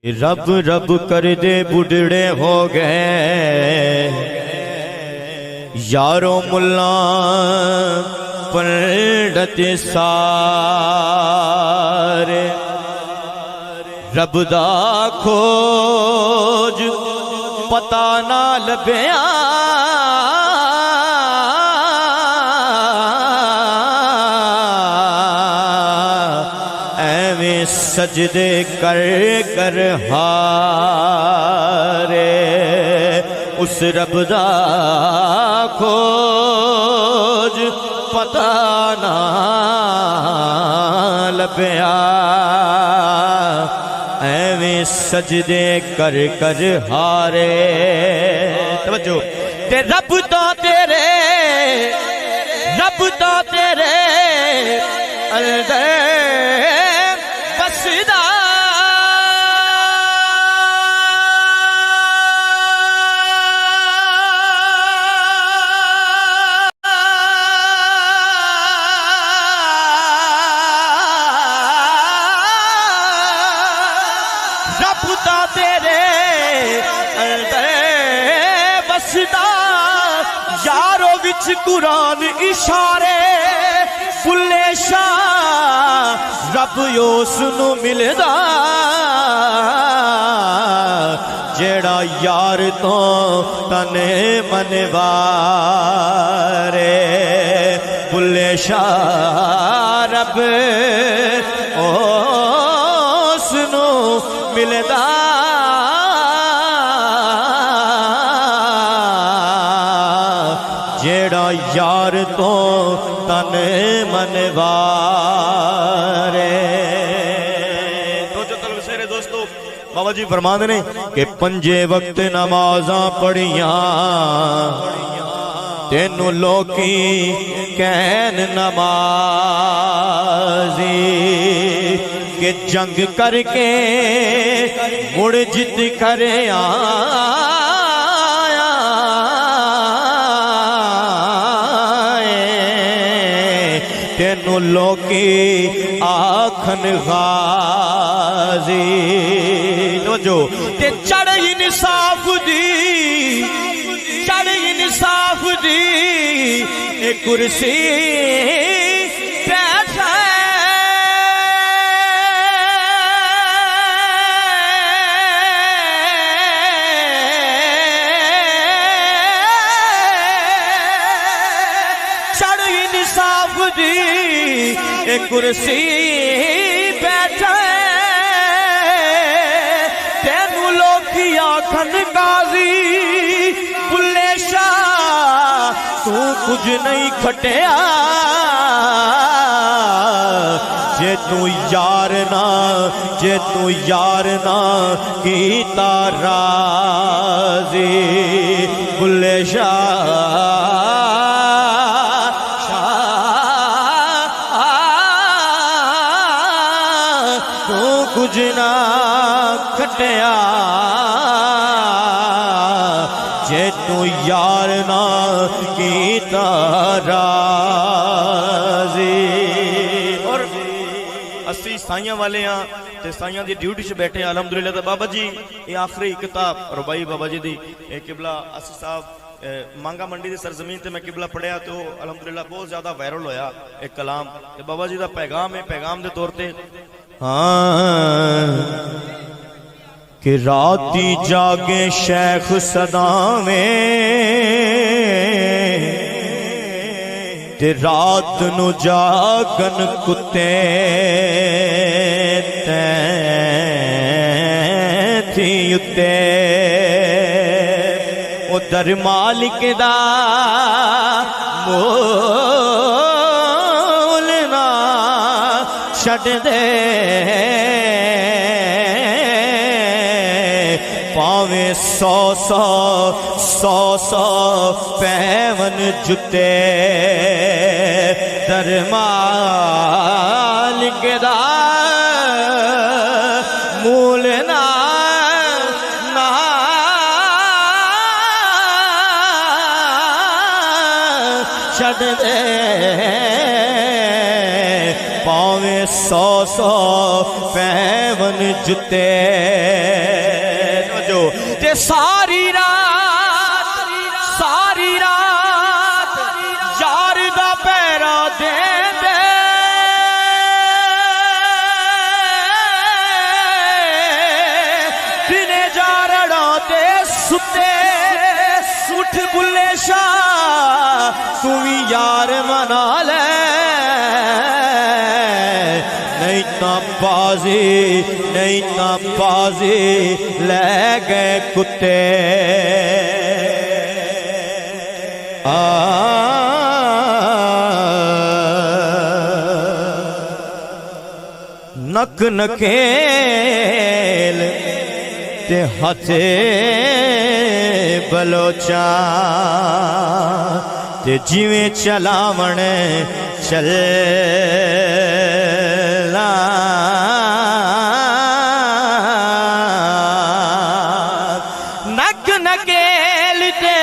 رب رب کر دے بڈھڑے ہو گئے یارو ملا پنڈت سارے رب دا کھوج پتہ نہ لبیا ایویں سجدے کر کر ہارے اس رب دا کھوج پتہ نہ لبیا ایویں سجدے کر کر ہارے توجہ تے رب تو تیرے اندر بسدا رب دا تیرے اندر بسدا یارو وچ قرآن اشارے بلے شاہ رب یوس نو ملدا جیڑا یار تو تنے منوارے بلے شاہ رب اوس نو ملدا جیڑا یار تو تن منوارے تو جو طلب سیرے دوستو بابا جی فرمان نے کہ پنجے وقت نمازاں پڑھیاں تینو لوکی کہن نمازی کہ جنگ کر کے مڑ جت کرے تینو لوکی آکھن غازی جو تے چڑھ انصاف دی ایک کرسی بیٹھا انصاف دی ایک کرسی بیٹھے تینو لوکی آکھن غازی بلے شاہ تو کچھ نہیں کھٹیا جے تو یار نہ کیتا راضی بلے شاہ کچھ نہ کھٹیا جے تو یار نہ کیتا راضی اور اسی سائیاں والے ہاں تے سائیاں دی ڈیوٹی سے بیٹھے ہیں الحمدللہ تے بابا جی یہ آخری کتاب ربائی بابا جی دی قبلہ اسی صاحب مانگا منڈی دی سرزمین تے میں قبلہ پڑھیا تو الحمدللہ بہت زیادہ وائرل ہویا ایک کلام تے بابا جی دا پیغام ہے پیغام دے طور تے کہ راتی جاگے شیخ صداویں تے رات نو جاگن کتے تھی اتے او در مالک دا مولنا چھڑ دے پاویں سو پیون جتے در مالک دا مولنا چھڑ دے پاویں سو پیون جتے ساری رات یار دا پیرا دین دے دنے جارڑا دے ستے اٹھ بلے شاہ تمہیں یار منا لے نہیں بازی لے گئے کتے نک نکیل تے ہتھے بلوچا تے جیویں چلاون چلنا نک نکیل تے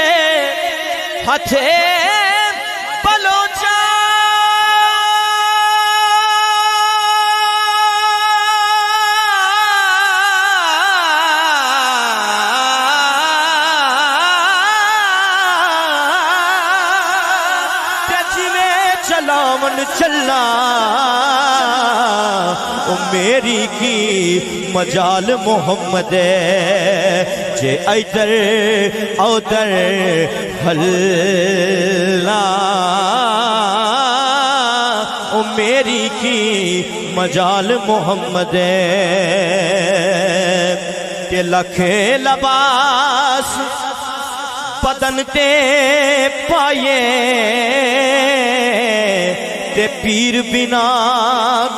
ہتھے بلوچا چلاون چلنا او میری کی مجال محمد جے ادھر ادھر ہلنا او میری کی مجال محمد تے لکھے لباس بدن تے پائے تے پیر بنا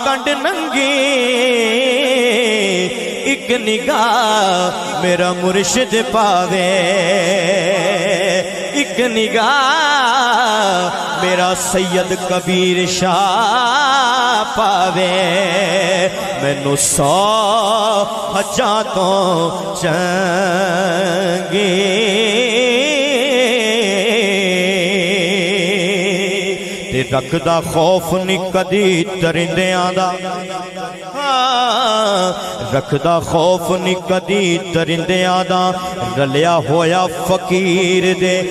کنڈ ننگی ایک نگاہ میرا مرشد پاوے ایک نگاہ میرا سید کبیر شاہ پاوے مینوں 100 حجاں تو چنگی رکھدا خوف نہیں کدی درندیاں دا رکھدا خوف نہیں کدی درندیاں دا رلیا ہویا فقیر دے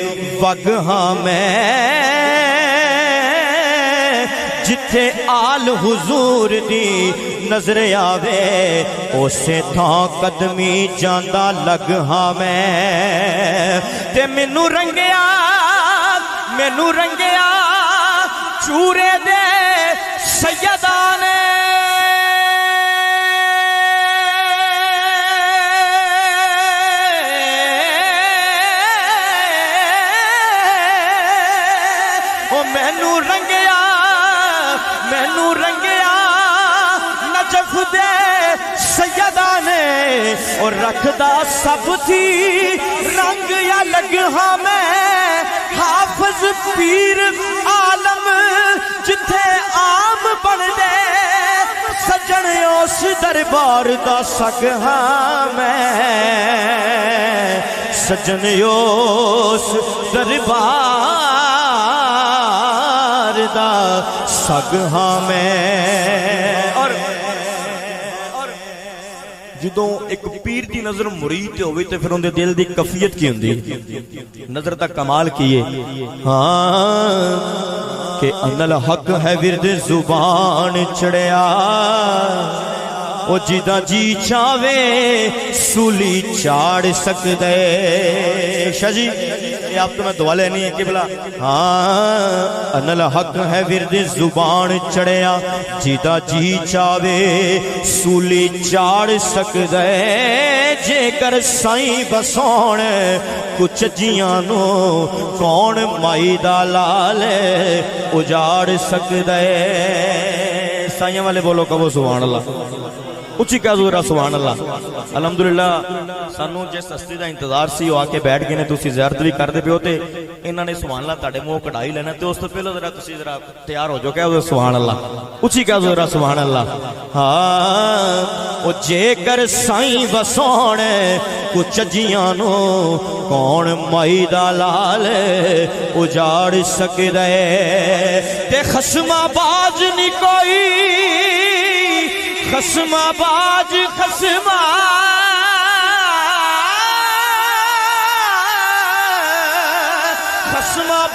وگ ہاں میں جتھے آل حضور دی نظر آوے اسے تھاں قدمی جاندا لگ ہاں میں تے مینوں رنگیا چورے دے سیدانے او مینوں رنگیا نجف دے سیدانے اور رکھدا سب تھی رنگ یا لگ ہاں میں حافظ پیر عالم جتھے عام بن دے سجن اس دربار دا سگ ہاں میں سجن اس دربار دا سگ ہاں میں اور جدوں ایک پیر دی نظر مرید تے ہوئے تے پھر ان دے دل دی کفیت کی ہوندی نظر تک کمال کیے ہاں کہ ان الحق ہے ورد زبان چڑھیا او جدا جی چاہوے سولی چاڑ سکدے شاہ جی یہ آپ تو میں دعا لینی ہے قبلہ ہاں ان الحق ہے ورد زبان چڑھیا جدا جی چاہوے سولی چاڑ سکدے جے کر سائیں بسون کچھ جیانو کون مائی دا لال اجاڑ سکدے سائیں والے بولو کبو سبحان اللہ اچھی کہہ ذرا سبحان اللہ الحمدللہ سانو جس ہستی دا انتظار سی وہ آ کے بیٹھ گئے نے تسی زیارت بھی کر دے پیو تے انہاں نے سبحان اللہ تہاڈے منہ کڑائی لینا تے اس تو پہلے ذرا تسی ذرا تیار ہو جاؤ کہہ سبحان اللہ اچھی کہہ ذرا سبحان اللہ ہاں او جے کر سائیں وسون کچھ جیاں نو کون مائی دا لال اجاڑ سکدے تے خصم باز نہیں کوئی خصم باز خصم